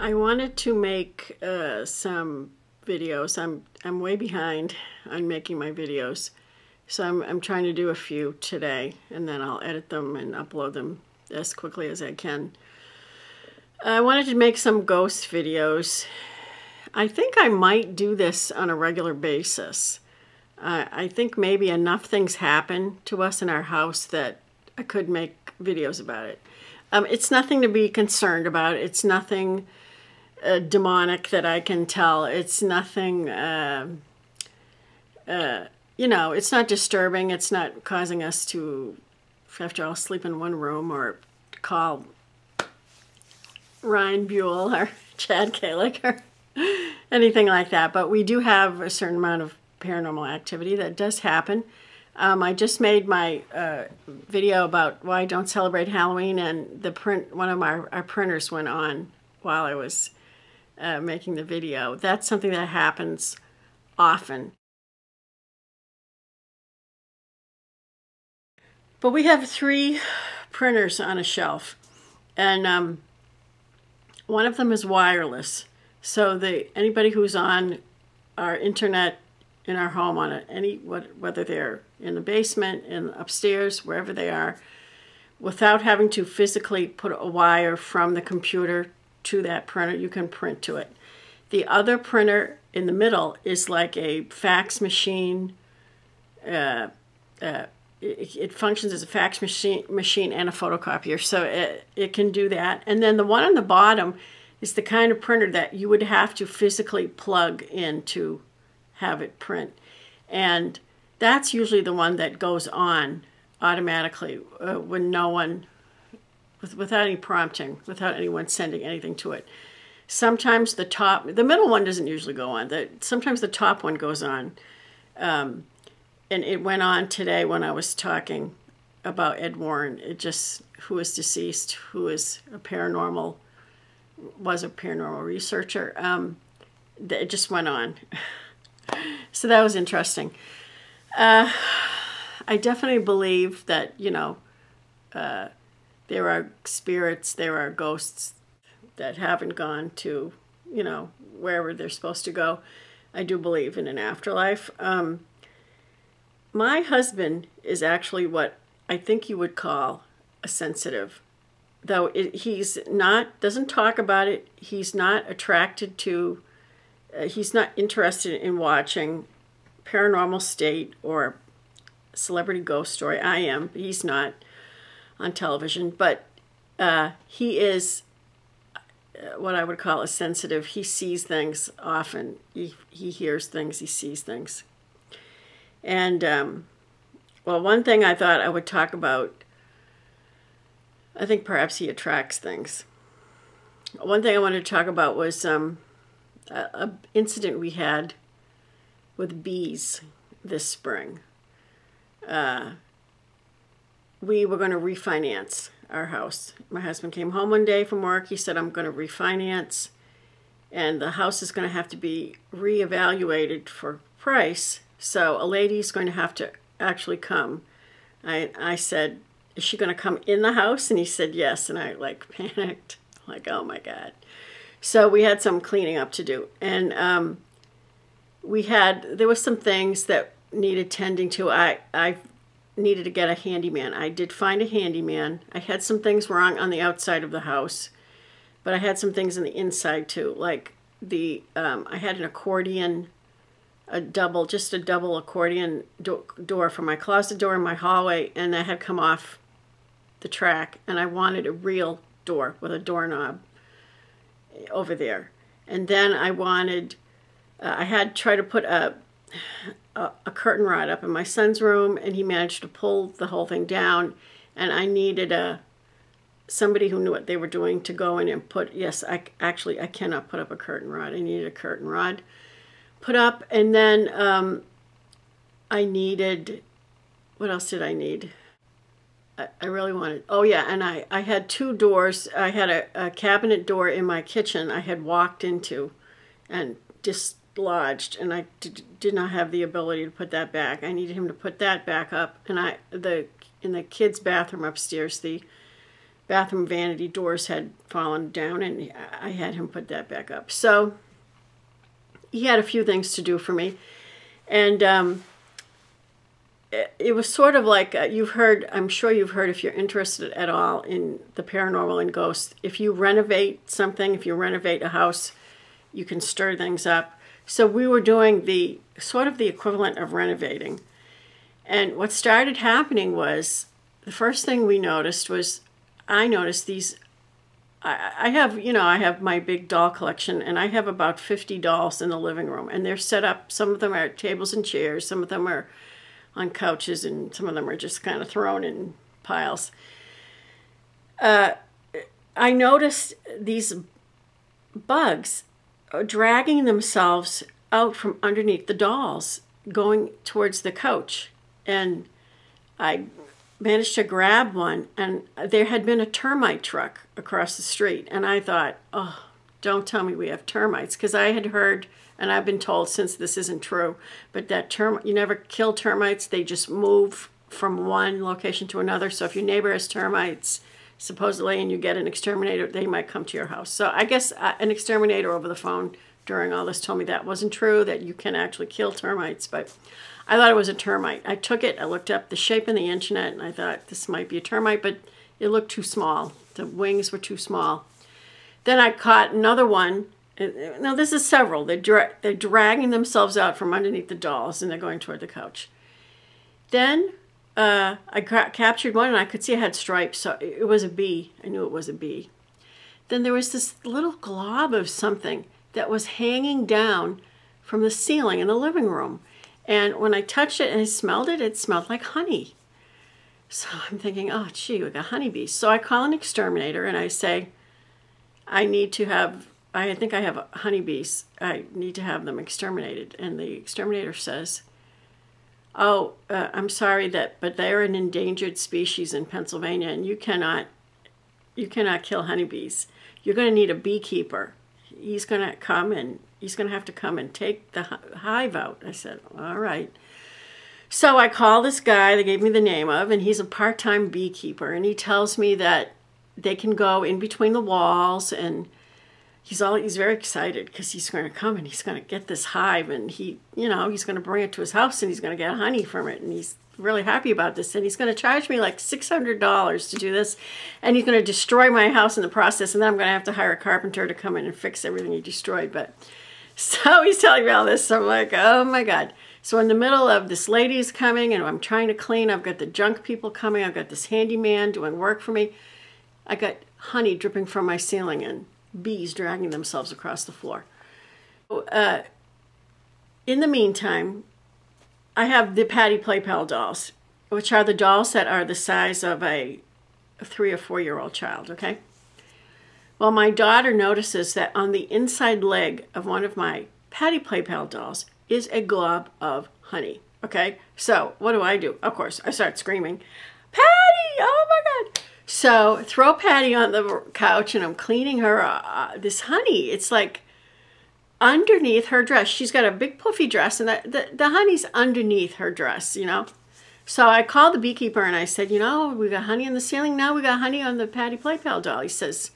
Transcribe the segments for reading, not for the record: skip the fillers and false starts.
I wanted to make some videos. I'm way behind on making my videos, so I'm trying to do a few today, and then I'll edit them and upload them as quickly as I can. I wanted to make some ghost videos. I think I might do this on a regular basis. I think maybe enough things happen to us in our house that I could make videos about it. It's nothing to be concerned about. It's nothing demonic that I can tell. It's nothing, it's not disturbing. It's not causing us to have to all sleep in one room or call Ryan Buell or Chad Kalick or anything like that. But we do have a certain amount of paranormal activity that does happen. I just made my video about why I don't celebrate Halloween, and one of our printers went on while I was making the video. That's something that happens often. But we have 3 printers on a shelf, and one of them is wireless. So anybody who's on our internet in our home, whether they're in the basement, upstairs, wherever they are, without having to physically put a wire from the computer to that printer, you can print to it. The other printer in the middle is like a fax machine. It functions as a fax machine and a photocopier, so it can do that. And then the one on the bottom is the kind of printer that you would have to physically plug in to have it print. And that's usually the one that goes on automatically when no one, without any prompting, without anyone sending anything to it. Sometimes the middle one doesn't usually go on. Sometimes the top one goes on. And it went on today when I was talking about Ed Warren, who is deceased, who was a paranormal researcher. It just went on. So that was interesting. I definitely believe that, there are spirits, there are ghosts that haven't gone to, wherever they're supposed to go. I do believe in an afterlife. My husband is actually what I think you would call a sensitive, though he's not, doesn't talk about it. He's not attracted to, he's not interested in watching Paranormal State or Celebrity Ghost Story. I am. He's not on television, but he is what I would call a sensitive. He sees things often. He hears things. He sees things. And, well, one thing I thought I would talk about, I think perhaps he attracts things. One thing I wanted to talk about was an incident we had with bees this spring. We were going to refinance our house. My husband came home one day from work. He said, I'm going to refinance, and the house is going to have to be reevaluated for price. So a lady's going to have to actually come. I said, is she going to come in the house? And he said, yes. And I panicked, oh my God. So we had some cleaning up to do. And there was some things that needed tending to. I needed to get a handyman. I did find a handyman. I had some things wrong on the outside of the house, but I had some things on the inside too. Like I had an accordion, just a double accordion door for my closet door in my hallway, and that had come off the track, and I wanted a real door with a doorknob over there. And then I had tried to put a curtain rod up in my son's room, and he managed to pull the whole thing down, and I needed somebody who knew what they were doing to go in and I cannot put up a curtain rod. I needed a curtain rod put up, and then I needed, what else did I need? I really wanted, and I had 2 doors. I had a cabinet door in my kitchen I had walked into and dislodged, and I did not have the ability to put that back. I needed him to put that back up, and in the kids' bathroom upstairs, the bathroom vanity doors had fallen down, and I had him put that back up. So he had a few things to do for me. And it was sort of like, you've heard, I'm sure you've heard, if you're interested at all in the paranormal and ghosts, if you renovate something, if you renovate a house, you can stir things up. So we were doing the sort of the equivalent of renovating. And what started happening was, the first thing we noticed was, I noticed these, I have, you know, I have my big doll collection, and I have about 50 dolls in the living room, and they're set up, some of them are at tables and chairs, some of them are on couches, and some of them are just kind of thrown in piles. I noticed these bugs dragging themselves out from underneath the dolls, going towards the couch. And I managed to grab one, and there had been a termite truck across the street. And I thought, oh, don't tell me we have termites, because I had heard, and I've been told since this isn't true, but that you never kill termites. They just move from one location to another. So if your neighbor has termites, supposedly, and you get an exterminator, they might come to your house. So I guess an exterminator over the phone during all this told me that wasn't true, that you can actually kill termites. But I thought it was a termite. I took it, I looked up the shape in the internet, and I thought this might be a termite, but it looked too small. The wings were too small. Then I caught another one. Now this is several. They're dragging themselves out from underneath the dolls, and they're going toward the couch. Then I captured one, and I could see it had stripes, so it was a bee. I knew it was a bee. Then there was this little glob of something that was hanging down from the ceiling in the living room. And when I touched it and I smelled it, it smelled like honey. So I'm thinking, oh, gee, we got honeybees. So I call an exterminator, and I say, I think I have honeybees. I need to have them exterminated. And the exterminator says, oh, I'm sorry, but they're an endangered species in Pennsylvania, and you cannot kill honeybees. You're going to need a beekeeper. He's going to come, and he's going to have to come and take the hive out. I said, all right. So I call this guy they gave me the name of, and he's a part-time beekeeper, and he tells me that they can go in between the walls, and he's very excited because he's going to come and he's going to get this hive, and he's going to bring it to his house, and he's going to get honey from it, and he's really happy about this, and he's going to charge me like $600 to do this, and he's going to destroy my house in the process, and then I'm going to have to hire a carpenter to come in and fix everything he destroyed. But so he's telling me all this, so I'm like, oh my God. So in the middle of this lady is coming, and I'm trying to clean, I've got the junk people coming, I've got this handyman doing work for me, I got honey dripping from my ceiling and bees dragging themselves across the floor. In the meantime, I have the Patty Play Pal dolls, which are the dolls that are the size of a 3 or 4 year old child, okay? Well, my daughter notices that on the inside leg of one of my Patty Play Pal dolls is a glob of honey, okay? So what do? Of course, I start screaming, Patty, oh my God. So throw Patty on the couch, and I'm cleaning her this honey. It's like underneath her dress. She's got a big puffy dress, and the honey's underneath her dress, you know. So I called the beekeeper, and I said, we got honey on the ceiling. Now we got honey on the Patty Play Pal doll. He says,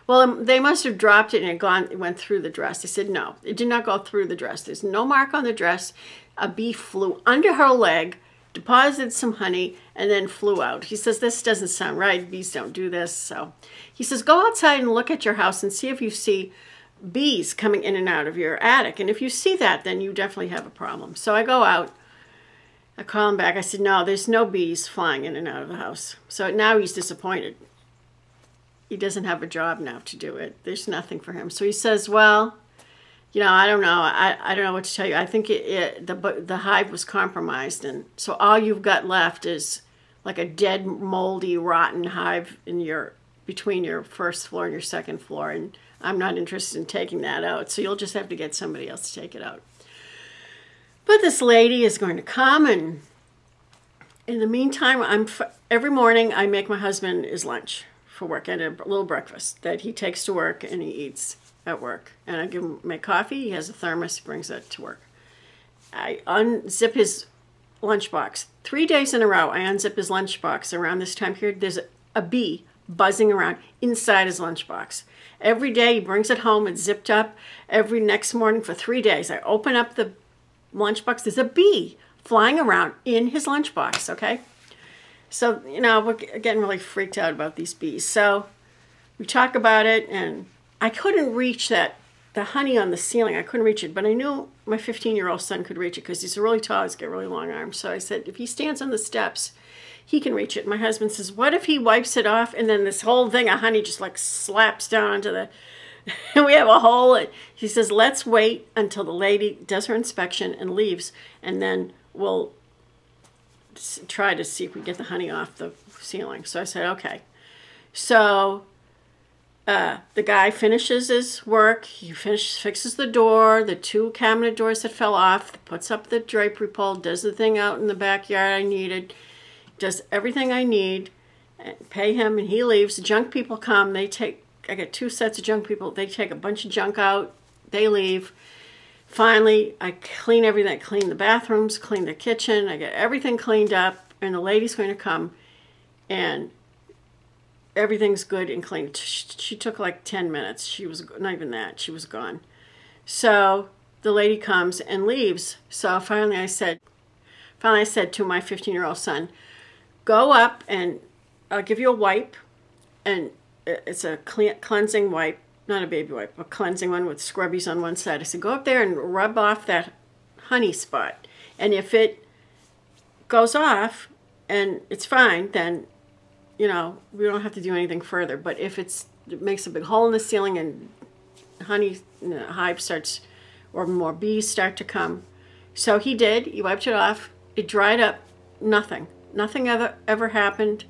well, they must have dropped it, and it went through the dress. I said, no, it did not go through the dress. There's no mark on the dress. A bee flew under her leg, deposited some honey, and then flew out. He says, this doesn't sound right. Bees don't do this. So he says, go outside and look at your house and see if you see bees coming in and out of your attic. And if you see that, then you definitely have a problem. So I go out. I call him back. I said, no, there's no bees flying in and out of the house. So now he's disappointed. He doesn't have a job now to do it. There's nothing for him. So he says, well, I don't know. I don't know what to tell you. I think the hive was compromised, and so all you've got left is like a dead, moldy, rotten hive between your first floor and your second floor, and I'm not interested in taking that out. So you'll just have to get somebody else to take it out. But this lady is going to come, and in the meantime, every morning I make my husband his lunch for work, and a little breakfast that he takes to work and he eats at work. And I give him my coffee. He has a thermos. He brings that to work. I unzip his lunchbox. 3 days in a row, I unzip his lunchbox. Around this time period, there's a bee buzzing around inside his lunchbox. Every day he brings it home, it's zipped up. Every next morning for 3 days, I open up the lunchbox, there's a bee flying around in his lunchbox, okay? So, you know, we're getting really freaked out about these bees. So we talk about it, and I couldn't reach the honey on the ceiling. I couldn't reach it, but I knew my 15-year-old son could reach it because he's really tall, he's got really long arms. So I said, if he stands on the steps, he can reach it. My husband says, what if he wipes it off and then this whole thing of honey just like slaps down onto the, and we have a hole. And he says, let's wait until the lady does her inspection and leaves, and then we'll try to see if we get the honey off the ceiling. So I said, okay. So the guy finishes his work. He fixes the door, the 2 cabinet doors that fell off, puts up the drapery pole, does the thing out in the backyard I needed, does everything I need, pay him, and he leaves. The junk people come. They take, I got 2 sets of junk people. They take a bunch of junk out. They leave. Finally, I clean everything. I clean the bathrooms, clean the kitchen. I get everything cleaned up, and the lady's going to come, and everything's good and clean. She took like 10 minutes. She was, not even that, she was gone. So the lady comes and leaves. So finally I said to my 15-year-old son, go up and I'll give you a wipe, and it's a cleansing wipe, not a baby wipe, a cleansing one with scrubbies on one side. I said, go up there and rub off that honey spot. And if it goes off and it's fine, then, you know, we don't have to do anything further. But if it makes a big hole in the ceiling and honey hive starts, or more bees start to come. So he did. He wiped it off. It dried up. Nothing. Nothing ever happened.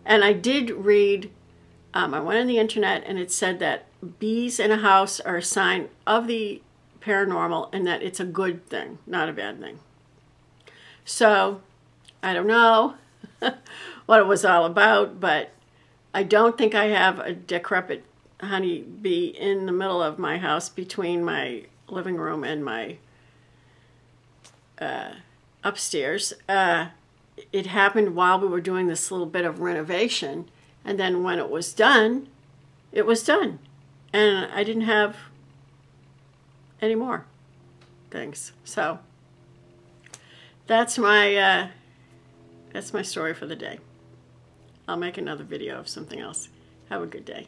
And I did read, I went on the internet, and it said that bees in a house are a sign of the paranormal, and that it's a good thing, not a bad thing. So I don't know what it was all about, but I don't think I have a decrepit honeybee in the middle of my house between my living room and my upstairs. It happened while we were doing this little bit of renovation, and then when it was done, it was done. And I didn't have any more things. So that's my story for the day. I'll make another video of something else. Have a good day.